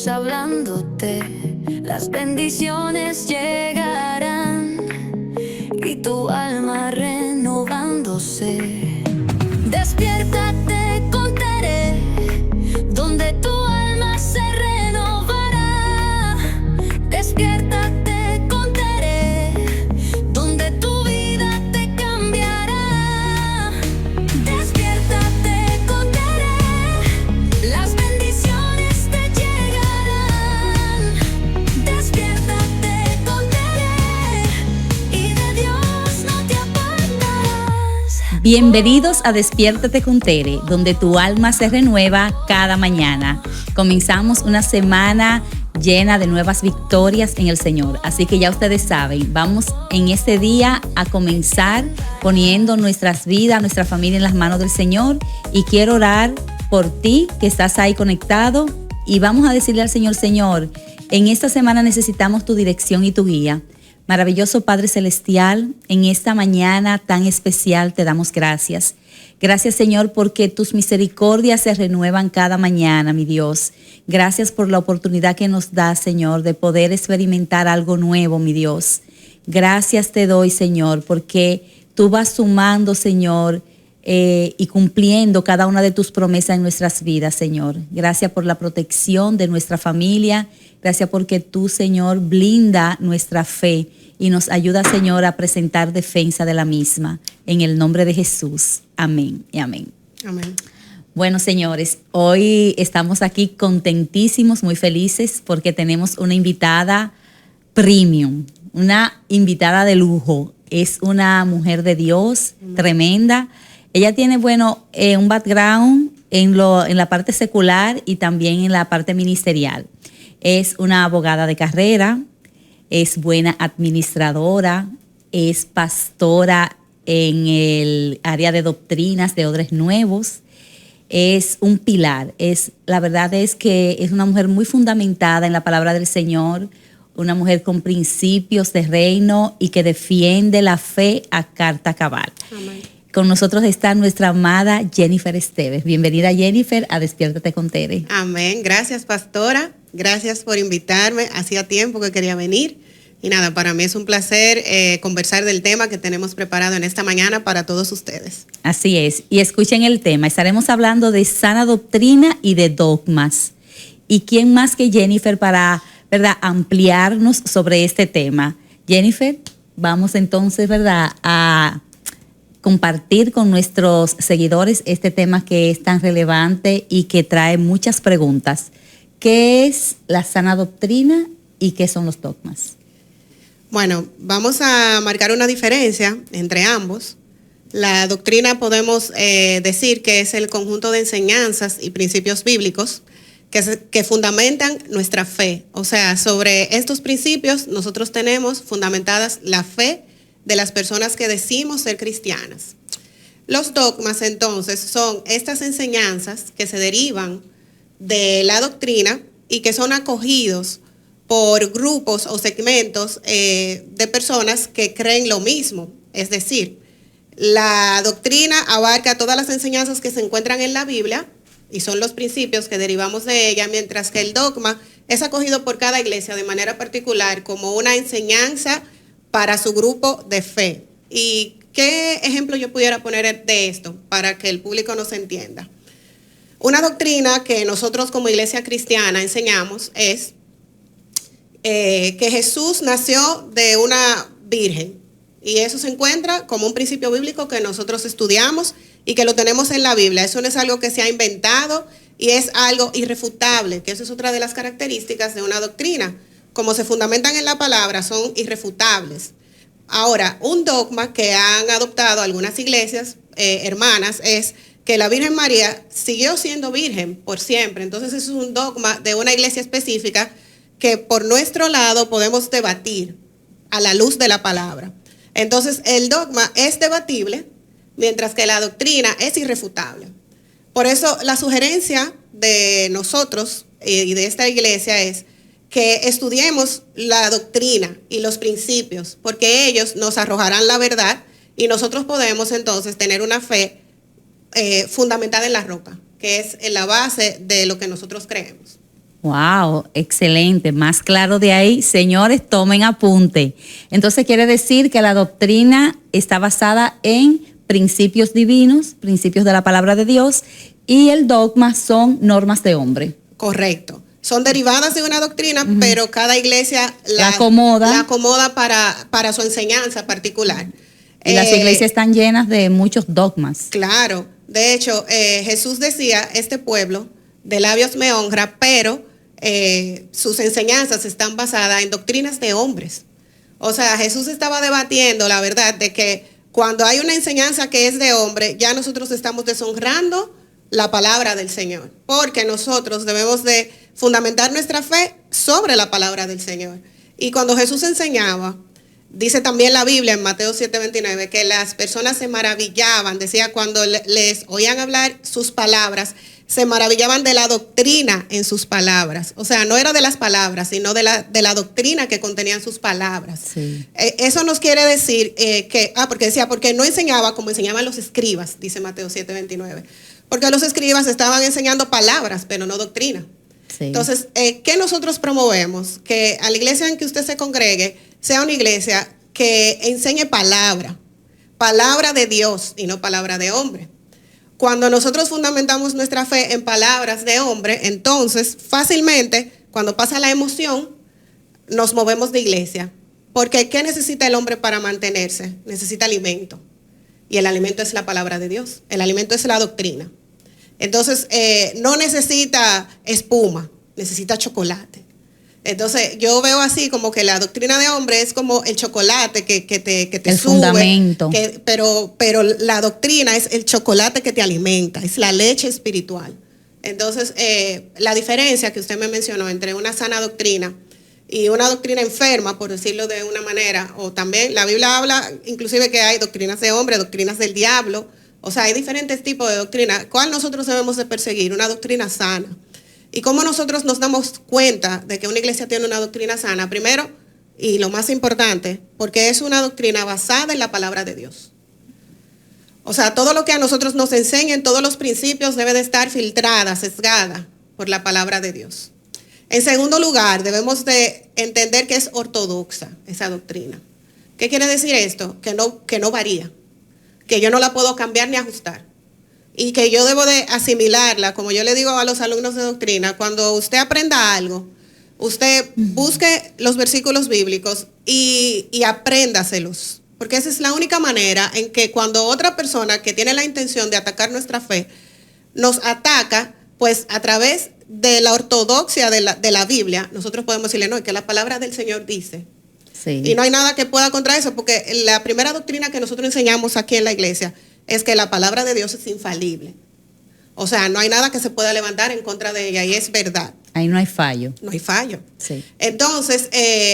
Dios hablándote, las bendiciones llegarán y tu alma renovándose. Despiértate, contaré, donde tu alma se renovará. Despiértate, contaré, donde tu vida te cambiará. Despiértate, contaré, las bendiciones te llegarán. Despiértate, contaré, y de Dios no te apartarás. Bienvenidos a Despiértate con Tere, donde tu alma se renueva cada mañana. Comenzamos una semana llena de nuevas victorias en el Señor. Así que ya ustedes saben, vamos en este día a comenzar poniendo nuestras vidas, nuestra familia en las manos del Señor. Y quiero orar por ti que estás ahí conectado. Y vamos a decirle al Señor, Señor, en esta semana necesitamos tu dirección y tu guía. Maravilloso Padre Celestial, en esta mañana tan especial te damos gracias. Gracias, Señor, porque tus misericordias se renuevan cada mañana, mi Dios. Gracias por la oportunidad que nos das, Señor, de poder experimentar algo nuevo, mi Dios. Gracias te doy, Señor, porque tú vas sumando, Señor, y cumpliendo cada una de tus promesas en nuestras vidas, Señor. Gracias por la protección de nuestra familia. Gracias porque tú, Señor, blinda nuestra fe y nos ayuda, Señor, a presentar defensa de la misma. En el nombre de Jesús. Amén y amén. Amén. Bueno, señores, hoy estamos aquí contentísimos, muy felices, porque tenemos una invitada premium, una invitada de lujo. Es una mujer de Dios, tremenda. Ella tiene, un background en la parte secular y también en la parte ministerial. Es una abogada de carrera, es buena administradora, es pastora en el área de doctrinas de Odres Nuevos, es un pilar. La verdad es que es una mujer muy fundamentada en la palabra del Señor, una mujer con principios de reino y que defiende la fe a carta cabal. Amén. Con nosotros está nuestra amada Jennifer Esteves. Bienvenida, Jennifer, a Despiértate con Tere. Amén. Gracias, pastora. Gracias por invitarme. Hacía tiempo que quería venir. Y nada, para mí es un placer conversar del tema que tenemos preparado en esta mañana para todos ustedes. Así es. Y escuchen el tema. Estaremos hablando de sana doctrina y de dogmas. ¿Y quién más que Jennifer para, verdad, ampliarnos sobre este tema? Jennifer, vamos entonces, verdad, a compartir con nuestros seguidores este tema que es tan relevante y que trae muchas preguntas. ¿Qué es la sana doctrina y qué son los dogmas? Bueno, vamos a marcar una diferencia entre ambos. La doctrina podemos decir que es el conjunto de enseñanzas y principios bíblicos que fundamentan nuestra fe. O sea, sobre estos principios nosotros tenemos fundamentadas la fe de las personas que decimos ser cristianas. Los dogmas, entonces, son estas enseñanzas que se derivan de la doctrina y que son acogidos por grupos o segmentos de personas que creen lo mismo. Es decir, la doctrina abarca todas las enseñanzas que se encuentran en la Biblia y son los principios que derivamos de ella, mientras que el dogma es acogido por cada iglesia de manera particular como una enseñanza para su grupo de fe. ¿Y qué ejemplo yo pudiera poner de esto para que el público nos entienda? Una doctrina que nosotros como iglesia cristiana enseñamos es que Jesús nació de una virgen. Y eso se encuentra como un principio bíblico que nosotros estudiamos y que lo tenemos en la Biblia. Eso no es algo que se ha inventado y es algo irrefutable, que eso es otra de las características de una doctrina. Como se fundamentan en la palabra, son irrefutables. Ahora, un dogma que han adoptado algunas iglesias hermanas es que la Virgen María siguió siendo virgen por siempre. Entonces, eso es un dogma de una iglesia específica que por nuestro lado podemos debatir a la luz de la palabra. Entonces, el dogma es debatible, mientras que la doctrina es irrefutable. Por eso, la sugerencia de nosotros y de esta iglesia es que estudiemos la doctrina y los principios, porque ellos nos arrojarán la verdad y nosotros podemos entonces tener una fe fundamentada en la roca, que es en la base de lo que nosotros creemos. Wow, excelente. Más claro de ahí, señores, tomen apunte. Entonces quiere decir que la doctrina está basada en principios divinos, principios de la palabra de Dios, y el dogma son normas de hombre. Correcto. Son derivadas de una doctrina, pero cada iglesia La acomoda para su enseñanza particular. Y las iglesias están llenas de muchos dogmas. Claro. De hecho, Jesús decía, este pueblo de labios me honra, pero sus enseñanzas están basadas en doctrinas de hombres. O sea, Jesús estaba debatiendo la verdad de que cuando hay una enseñanza que es de hombre, ya nosotros estamos deshonrando la palabra del Señor, porque nosotros debemos de fundamentar nuestra fe sobre la palabra del Señor. Y cuando Jesús enseñaba, dice también la Biblia en Mateo 7:29, que las personas se maravillaban, decía, cuando les oían hablar sus palabras, se maravillaban de la doctrina en sus palabras. O sea, no era de las palabras, sino de la doctrina que contenían sus palabras. Sí. Eso nos quiere decir porque decía, porque no enseñaba como enseñaban los escribas, dice Mateo 7:29. Porque los escribas estaban enseñando palabras, pero no doctrina. Sí. Entonces, ¿qué nosotros promovemos? Que a la iglesia en que usted se congregue sea una iglesia que enseñe palabra de Dios y no palabra de hombre. Cuando nosotros fundamentamos nuestra fe en palabras de hombre, entonces fácilmente, cuando pasa la emoción, nos movemos de iglesia. Porque ¿qué necesita el hombre para mantenerse? Necesita alimento. Y el alimento es la palabra de Dios. El alimento es la doctrina. Entonces, no necesita espuma, necesita chocolate. Entonces, yo veo así como que la doctrina de hombre es como el chocolate que te el sube. Fundamento. Pero la doctrina es el chocolate que te alimenta, es la leche espiritual. Entonces, la diferencia que usted me mencionó entre una sana doctrina y una doctrina enferma, por decirlo de una manera, o también la Biblia habla inclusive que hay doctrinas de hombre, doctrinas del diablo, o sea, hay diferentes tipos de doctrina. ¿Cuál nosotros debemos de perseguir? Una doctrina sana. ¿Y cómo nosotros nos damos cuenta de que una iglesia tiene una doctrina sana? Primero, y lo más importante, porque es una doctrina basada en la palabra de Dios. O sea, todo lo que a nosotros nos enseñan, todos los principios debe de estar filtrada, sesgada por la palabra de Dios. En segundo lugar, debemos de entender que es ortodoxa esa doctrina. ¿Qué quiere decir esto? Que no varía, que yo no la puedo cambiar ni ajustar. Y que yo debo de asimilarla, como yo le digo a los alumnos de doctrina, cuando usted aprenda algo, usted busque los versículos bíblicos y apréndaselos. Porque esa es la única manera en que cuando otra persona que tiene la intención de atacar nuestra fe, nos ataca, pues a través de la ortodoxia de la Biblia, nosotros podemos decirle, no, es que la palabra del Señor dice. Sí. Y no hay nada que pueda contra eso, porque la primera doctrina que nosotros enseñamos aquí en la iglesia es que la palabra de Dios es infalible. O sea, no hay nada que se pueda levantar en contra de ella y es verdad. Ahí no hay fallo. No hay fallo. Sí. Entonces,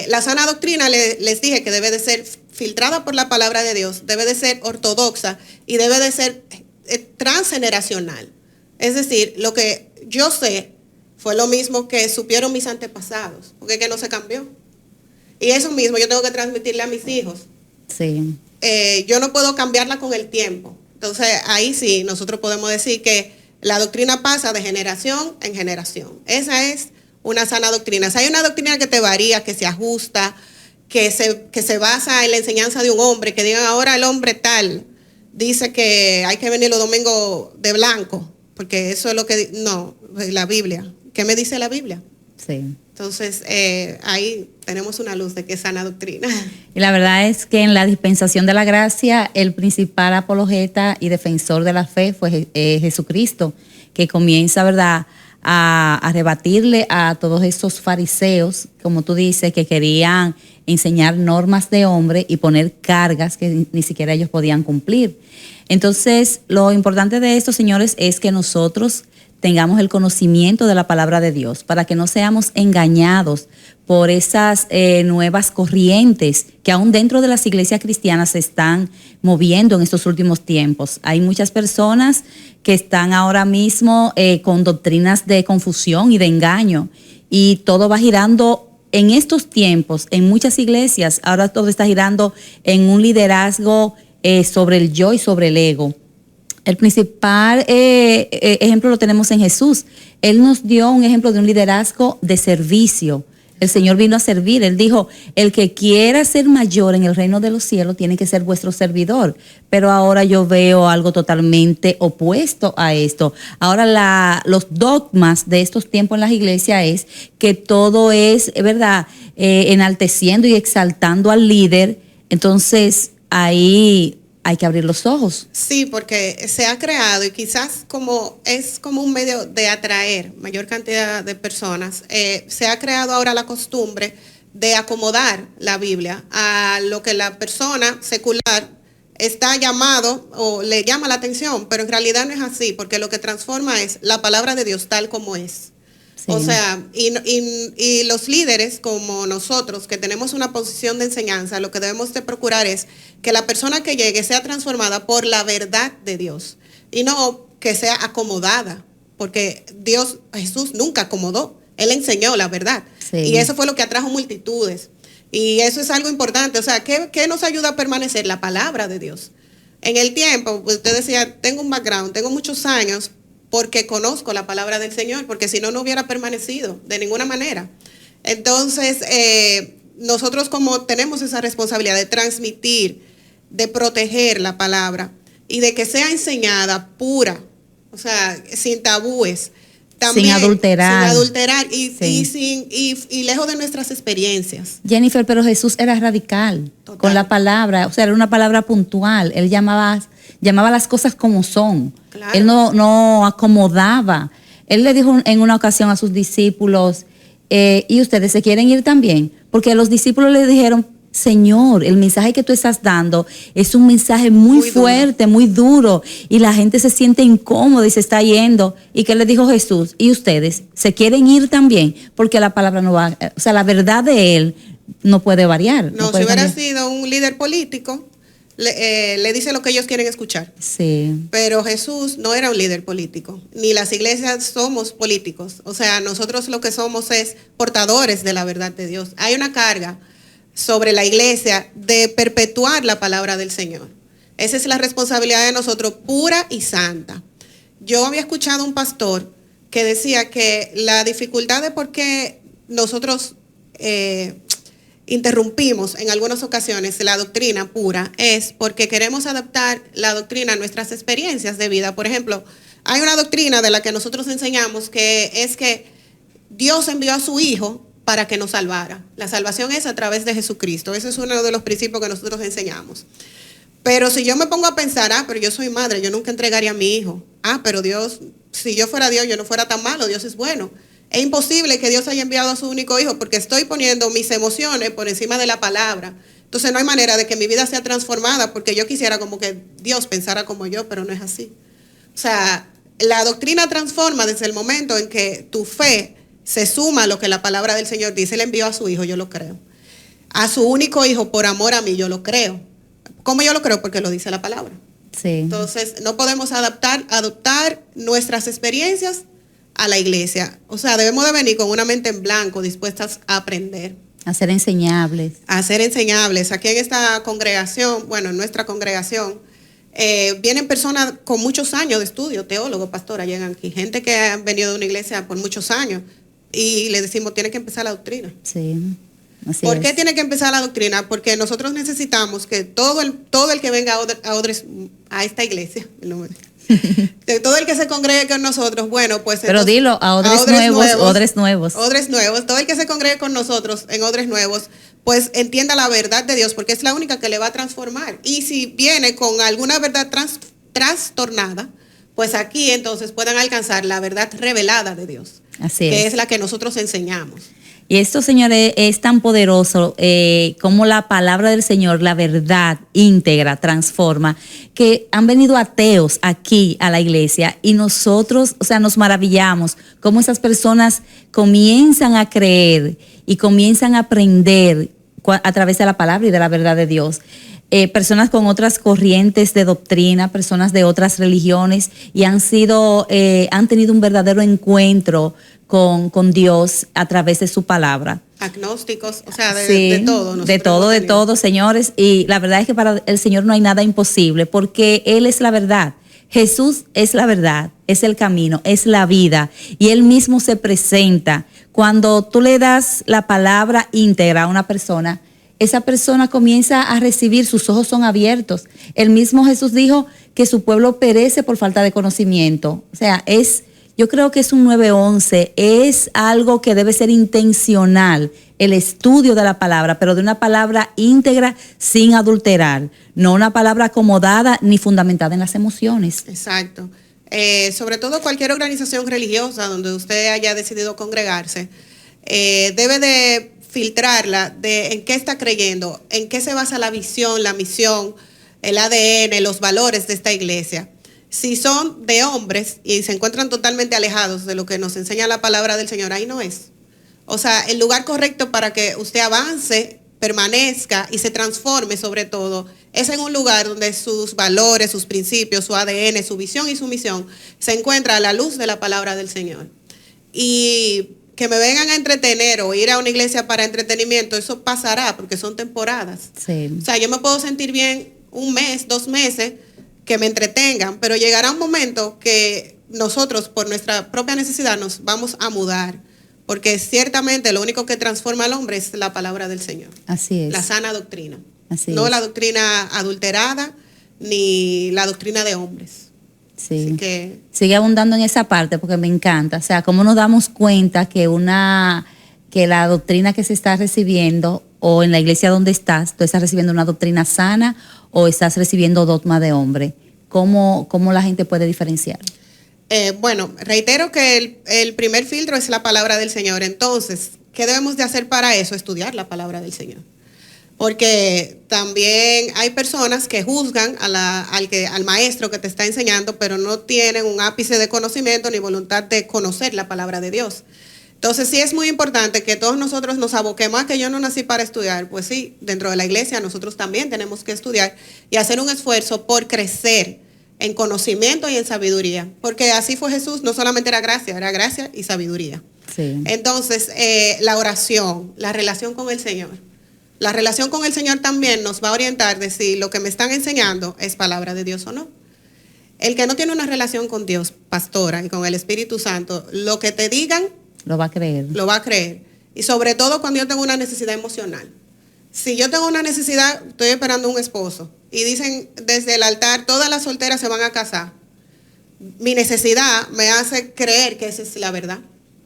la sana doctrina les dije que debe de ser filtrada por la palabra de Dios, debe de ser ortodoxa y debe de ser transgeneracional. Es decir, lo que yo sé fue lo mismo que supieron mis antepasados, porque es que no se cambió. Y eso mismo yo tengo que transmitirle a mis hijos. Sí. Yo no puedo cambiarla con el tiempo. Entonces, ahí sí, nosotros podemos decir que la doctrina pasa de generación en generación. Esa es una sana doctrina. Si hay una doctrina que te varía, que se ajusta, que se basa en la enseñanza de un hombre, que digan ahora el hombre tal dice que hay que venir los domingos de blanco, porque eso es lo que... No, la Biblia. ¿Qué me dice la Biblia? Sí. Entonces, ahí tenemos una luz de que es sana doctrina. Y la verdad es que en la dispensación de la gracia, el principal apologeta y defensor de la fe fue Jesucristo, que comienza, ¿verdad?, a rebatirle a todos esos fariseos, como tú dices, que querían enseñar normas de hombre y poner cargas que ni siquiera ellos podían cumplir. Entonces, lo importante de esto, señores, es que nosotros tengamos el conocimiento de la palabra de Dios, para que no seamos engañados por esas nuevas corrientes que aún dentro de las iglesias cristianas se están moviendo en estos últimos tiempos. Hay muchas personas que están ahora mismo con doctrinas de confusión y de engaño, y todo va girando en estos tiempos, en muchas iglesias, ahora todo está girando en un liderazgo sobre el yo y sobre el ego. El principal ejemplo lo tenemos en Jesús. Él nos dio un ejemplo de un liderazgo de servicio. El Señor vino a servir. Él dijo, el que quiera ser mayor en el reino de los cielos tiene que ser vuestro servidor. Pero ahora yo veo algo totalmente opuesto a esto. Ahora los dogmas de estos tiempos en las iglesias es que todo es, ¿verdad?, enalteciendo y exaltando al líder. Entonces, ahí hay que abrir los ojos. Sí, porque se ha creado y quizás es como un medio de atraer mayor cantidad de personas, se ha creado ahora la costumbre de acomodar la Biblia a lo que la persona secular está llamado o le llama la atención, pero en realidad no es así, porque lo que transforma es la palabra de Dios tal como es. Sí. O sea, y los líderes como nosotros, que tenemos una posición de enseñanza, lo que debemos de procurar es que la persona que llegue sea transformada por la verdad de Dios y no que sea acomodada, porque Jesús nunca acomodó, Él enseñó la verdad. Sí. Y eso fue lo que atrajo multitudes. Y eso es algo importante. O sea, ¿qué nos ayuda a permanecer? La palabra de Dios. En el tiempo, usted decía, tengo un background, tengo muchos años, porque conozco la palabra del Señor, porque si no, no hubiera permanecido de ninguna manera. Entonces, nosotros como tenemos esa responsabilidad de transmitir, de proteger la palabra y de que sea enseñada pura, o sea, sin tabúes. También, sin adulterar y lejos de nuestras experiencias. Jennifer, pero Jesús era radical. Total. Con la palabra, o sea, era una palabra puntual. Él llamaba las cosas como son. Claro. Él no acomodaba. Él le dijo en una ocasión a sus discípulos, ¿y ustedes se quieren ir también? Porque los discípulos le dijeron, Señor, el mensaje que tú estás dando es un mensaje muy fuerte, muy duro, y la gente se siente incómoda y se está yendo. ¿Y qué le dijo Jesús? ¿Y ustedes se quieren ir también? Porque la palabra no va, o sea, la verdad de él no puede variar. No, si hubiera sido un líder político, le dice lo que ellos quieren escuchar. Sí. Pero Jesús no era un líder político, ni las iglesias somos políticos. O sea, nosotros lo que somos es portadores de la verdad de Dios. Hay una carga sobre la iglesia de perpetuar la palabra del Señor. Esa es la responsabilidad de nosotros, pura y santa. Yo había escuchado a un pastor que decía que la dificultad de por qué nosotros interrumpimos en algunas ocasiones la doctrina pura es porque queremos adaptar la doctrina a nuestras experiencias de vida. Por ejemplo, hay una doctrina de la que nosotros enseñamos que es que Dios envió a su Hijo para que nos salvara. La salvación es a través de Jesucristo. Ese es uno de los principios que nosotros enseñamos. Pero si yo me pongo a pensar, pero yo soy madre, yo nunca entregaría a mi hijo. Pero Dios, si yo fuera Dios, yo no fuera tan malo, Dios es bueno. Es imposible que Dios haya enviado a su único hijo porque estoy poniendo mis emociones por encima de la palabra. Entonces no hay manera de que mi vida sea transformada porque yo quisiera como que Dios pensara como yo, pero no es así. O sea, la doctrina transforma desde el momento en que tu fe se suma a lo que la palabra del Señor dice. Él envió a su hijo, yo lo creo. A su único hijo por amor a mí, yo lo creo. ¿Cómo yo lo creo? Porque lo dice la palabra. Sí. Entonces, no podemos adoptar nuestras experiencias a la iglesia. O sea, debemos de venir con una mente en blanco, dispuestas a aprender. A ser enseñables. A ser enseñables. Aquí en esta congregación, bueno, en nuestra congregación, vienen personas con muchos años de estudio, teólogos, pastoras, llegan aquí. Gente que han venido de una iglesia por muchos años. Y le decimos, tiene que empezar la doctrina. Sí, así ¿Por qué es. tiene que empezar la doctrina? Porque nosotros necesitamos que todo el que venga a esta iglesia, todo el que se congregue con nosotros, bueno, pues... Pero entonces, dilo, a odres nuevos. Odres nuevos. Todo el que se congregue con nosotros en odres nuevos, pues entienda la verdad de Dios, porque es la única que le va a transformar. Y si viene con alguna verdad trastornada, pues aquí entonces puedan alcanzar la verdad revelada de Dios. Así que es la que nosotros enseñamos. Y esto, señores, es tan poderoso como la palabra del Señor, la verdad íntegra, transforma, que han venido ateos aquí a la iglesia y nosotros, o sea, nos maravillamos cómo esas personas comienzan a creer y comienzan a aprender a través de la palabra y de la verdad de Dios. Personas con otras corrientes de doctrina, personas de otras religiones y han tenido un verdadero encuentro con Dios a través de su palabra. Agnósticos, o sea, de todo. De todo, señores. Y la verdad es que para el Señor no hay nada imposible porque Él es la verdad. Jesús es la verdad, es el camino, es la vida y Él mismo se presenta. Cuando tú le das la palabra íntegra a una persona, esa persona comienza a recibir, sus ojos son abiertos. El mismo Jesús dijo que su pueblo perece por falta de conocimiento. O sea, yo creo que es un 911, es algo que debe ser intencional, el estudio de la palabra, pero de una palabra íntegra sin adulterar, no una palabra acomodada ni fundamentada en las emociones. Exacto. Sobre todo cualquier organización religiosa donde usted haya decidido congregarse, debe de filtrarla de en qué está creyendo, en qué se basa la visión, la misión, el ADN, los valores de esta iglesia. Si son de hombres y se encuentran totalmente alejados de lo que nos enseña la palabra del Señor, ahí no es. O sea, el lugar correcto para que usted avance, permanezca y se transforme sobre todo, es en un lugar donde sus valores, sus principios, su ADN, su visión y su misión se encuentra a la luz de la palabra del Señor. Y que me vengan a entretener o ir a una iglesia para entretenimiento, eso pasará porque son temporadas. Sí. O sea, yo me puedo sentir bien un mes, 2 meses, que me entretengan, pero llegará un momento que nosotros por nuestra propia necesidad nos vamos a mudar, porque ciertamente lo único que transforma al hombre es la palabra del Señor. Así es. La sana doctrina. Así No es. la doctrina adulterada ni la doctrina de hombres. Sí. Así que Sigue abundando en esa parte porque me encanta. O sea, cómo nos damos cuenta que la doctrina que se está recibiendo o en la iglesia donde estás, tú estás recibiendo una doctrina sana o estás recibiendo dogma de hombre. ¿Cómo la gente puede diferenciar? bueno, reitero que el primer filtro es la palabra del Señor. Entonces, ¿qué debemos de hacer para eso? Estudiar la palabra del Señor. Porque también hay personas que juzgan al maestro que te está enseñando, pero no tienen un ápice de conocimiento ni voluntad de conocer la palabra de Dios. Entonces sí es muy importante que todos nosotros nos aboquemos a que yo no nací para estudiar. Pues sí, dentro de la iglesia nosotros también tenemos que estudiar y hacer un esfuerzo por crecer en conocimiento y en sabiduría. Porque así fue Jesús, no solamente era gracia y sabiduría. Sí. Entonces, la oración, la relación con el Señor. La relación con el Señor también nos va a orientar de si lo que me están enseñando es palabra de Dios o no. El que no tiene una relación con Dios, pastora, y con el Espíritu Santo, lo que te digan, Lo va a creer. lo va a creer. Y sobre todo cuando yo tengo una necesidad emocional. Si yo tengo una necesidad, estoy esperando un esposo, y dicen desde el altar, todas las solteras se van a casar. Mi necesidad me hace creer que esa es la verdad.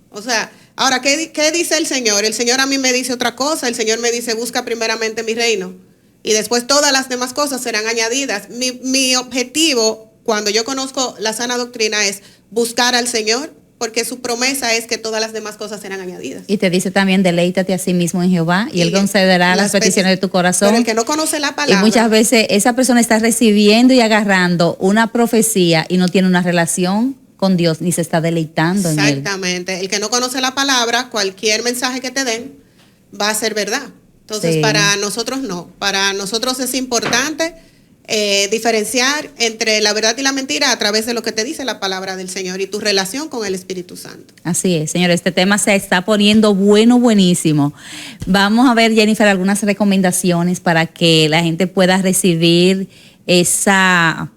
O sea, ahora, ¿qué dice el Señor? El Señor a mí me dice otra cosa. El Señor me dice, busca primeramente mi reino. Y después todas las demás cosas serán añadidas. Mi objetivo, cuando yo conozco la sana doctrina, es buscar al Señor, porque su promesa es que todas las demás cosas serán añadidas. Y te dice también, deleítate a sí mismo en Jehová y Él concederá las peticiones de tu corazón. Pero el que no conoce la palabra. Y muchas veces esa persona está recibiendo y agarrando una profecía y no tiene una relación con Dios ni se está deleitando en Él. Exactamente. El que no conoce la palabra, cualquier mensaje que te den va a ser verdad. Entonces, Sí. para nosotros no. Para nosotros es importante diferenciar entre la verdad y la mentira a través de lo que te dice la palabra del Señor y tu relación con el Espíritu Santo. Así es, señor, este tema se está poniendo buenísimo. Vamos a ver, Jennifer, algunas recomendaciones para que la gente pueda recibir esa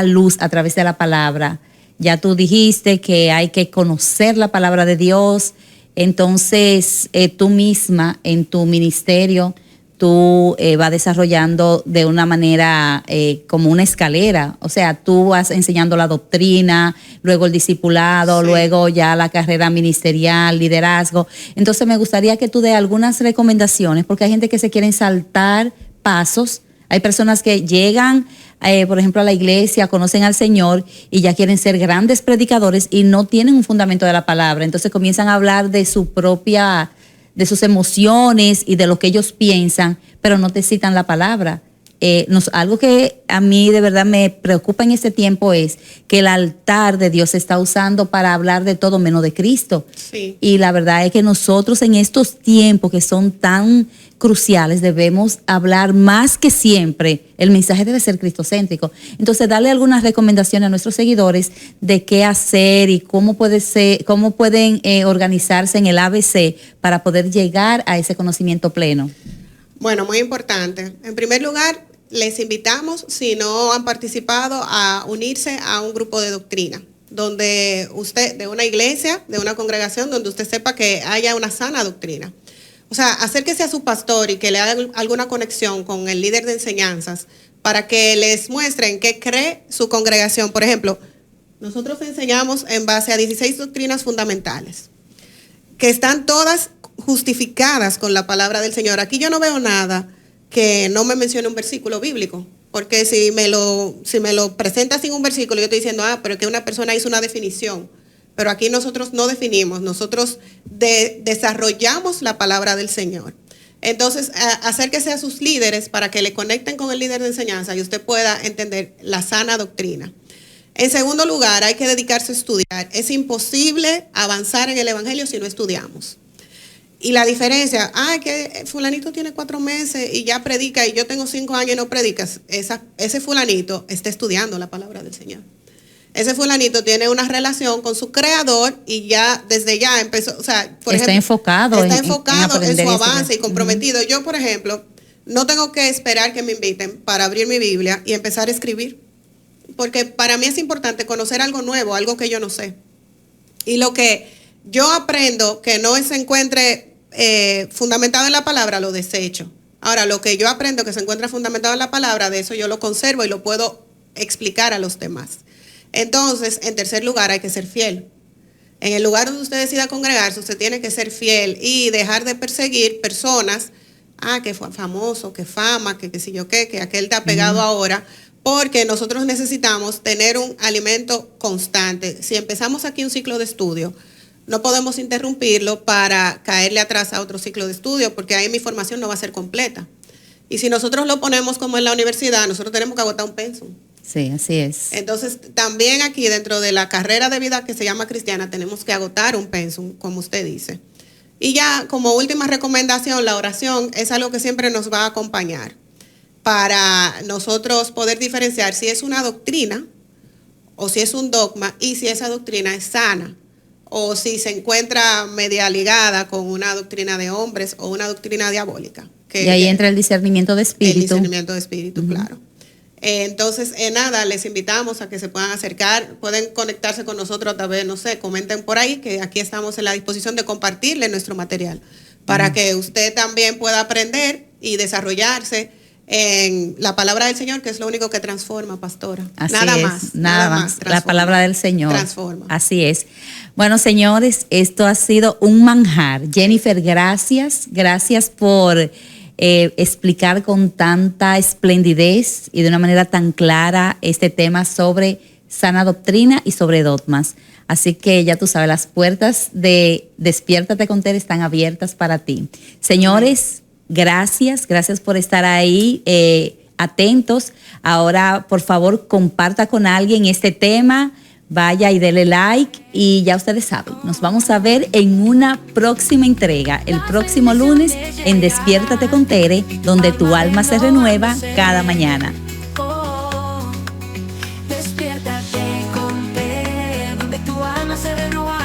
luz a través de la palabra. Ya tú dijiste que hay que conocer la palabra de Dios, entonces tú misma en tu ministerio, tú vas desarrollando de una manera como una escalera, o sea, tú vas enseñando la doctrina, luego el discipulado, Sí. luego ya la carrera ministerial, liderazgo. Entonces me gustaría que tú des algunas recomendaciones, porque hay gente que se quieren saltar pasos, hay personas que llegan, por ejemplo, a la iglesia, conocen al Señor y ya quieren ser grandes predicadores y no tienen un fundamento de la palabra, entonces comienzan a hablar de de sus emociones y de lo que ellos piensan, pero no te citan la palabra. Algo que a mí de verdad me preocupa en este tiempo es que el altar de Dios se está usando para hablar de todo menos de Cristo. Sí. Y la verdad es que nosotros en estos tiempos que son tan cruciales debemos hablar más que siempre. El mensaje debe ser cristocéntrico. Entonces, darle algunas recomendaciones a nuestros seguidores de qué hacer y cómo pueden organizarse en el ABC para poder llegar a ese conocimiento pleno. Bueno, muy importante. En primer lugar, les invitamos, si no han participado, a unirse a un grupo de doctrina, donde usted, de una iglesia, de una congregación, donde usted sepa que haya una sana doctrina. O sea, acérquese a su pastor y que le haga alguna conexión con el líder de enseñanzas para que les muestren qué cree su congregación. Por ejemplo, nosotros enseñamos en base a 16 doctrinas fundamentales, que están todas justificadas con la palabra del Señor. Aquí yo no veo nada que no me mencione un versículo bíblico, porque si me lo presenta sin un versículo, yo estoy diciendo, pero que una persona hizo una definición. Pero aquí nosotros no definimos, nosotros desarrollamos la palabra del Señor. Entonces, acérquese a sus líderes para que le conecten con el líder de enseñanza y usted pueda entender la sana doctrina. En segundo lugar, hay que dedicarse a estudiar. Es imposible avanzar en el evangelio si no estudiamos. Y la diferencia, que fulanito tiene 4 meses y ya predica y yo tengo 5 años y no predicas, ese fulanito está estudiando la palabra del Señor. Ese fulanito tiene una relación con su creador y ya desde ya empezó, o sea, por ejemplo, está enfocado en su avance y comprometido. Yo, por ejemplo, no tengo que esperar que me inviten para abrir mi Biblia y empezar a escribir, porque para mí es importante conocer algo nuevo, algo que yo no sé. Y lo que yo aprendo que no se encuentre fundamentado en la palabra, lo desecho. Ahora, lo que yo aprendo que se encuentra fundamentado en la palabra, de eso yo lo conservo y lo puedo explicar a los demás. Entonces, en tercer lugar, hay que ser fiel. En el lugar donde usted decida congregarse, usted tiene que ser fiel y dejar de perseguir personas, que fue famoso, que fama, que sé yo qué, que aquel te ha pegado ahora, porque nosotros necesitamos tener un alimento constante. Si empezamos aquí un ciclo de estudio, no podemos interrumpirlo para caerle atrás a otro ciclo de estudio, porque ahí mi formación no va a ser completa. Y si nosotros lo ponemos como en la universidad, nosotros tenemos que agotar un pensum. Sí, así es. Entonces, también aquí dentro de la carrera de vida que se llama cristiana, tenemos que agotar un pensum, como usted dice. Y ya como última recomendación, la oración es algo que siempre nos va a acompañar para nosotros poder diferenciar si es una doctrina o si es un dogma y si esa doctrina es sana o si se encuentra media ligada con una doctrina de hombres o una doctrina diabólica. Y ahí entra el discernimiento de espíritu. El discernimiento de espíritu, claro. Entonces, nada, les invitamos a que se puedan acercar, pueden conectarse con nosotros a través, no sé, comenten por ahí, que aquí estamos en la disposición de compartirle nuestro material, para que usted también pueda aprender y desarrollarse en la palabra del Señor, que es lo único que transforma, pastora. Así nada es, más. Nada más. La palabra del Señor transforma. Así es. Bueno, señores, esto ha sido un manjar. Jennifer, gracias por explicar con tanta esplendidez y de una manera tan clara este tema sobre sana doctrina y sobre dogmas. Así que ya tú sabes, las puertas de Despiértate con Tere están abiertas para ti. Señores, gracias por estar ahí atentos. Ahora, por favor, comparta con alguien este tema. Vaya y dele like y ya ustedes saben, nos vamos a ver en una próxima entrega, el próximo lunes en Despiértate con Tere, donde tu alma se renueva cada mañana. Despiértate con Tere, donde tu alma se renueva.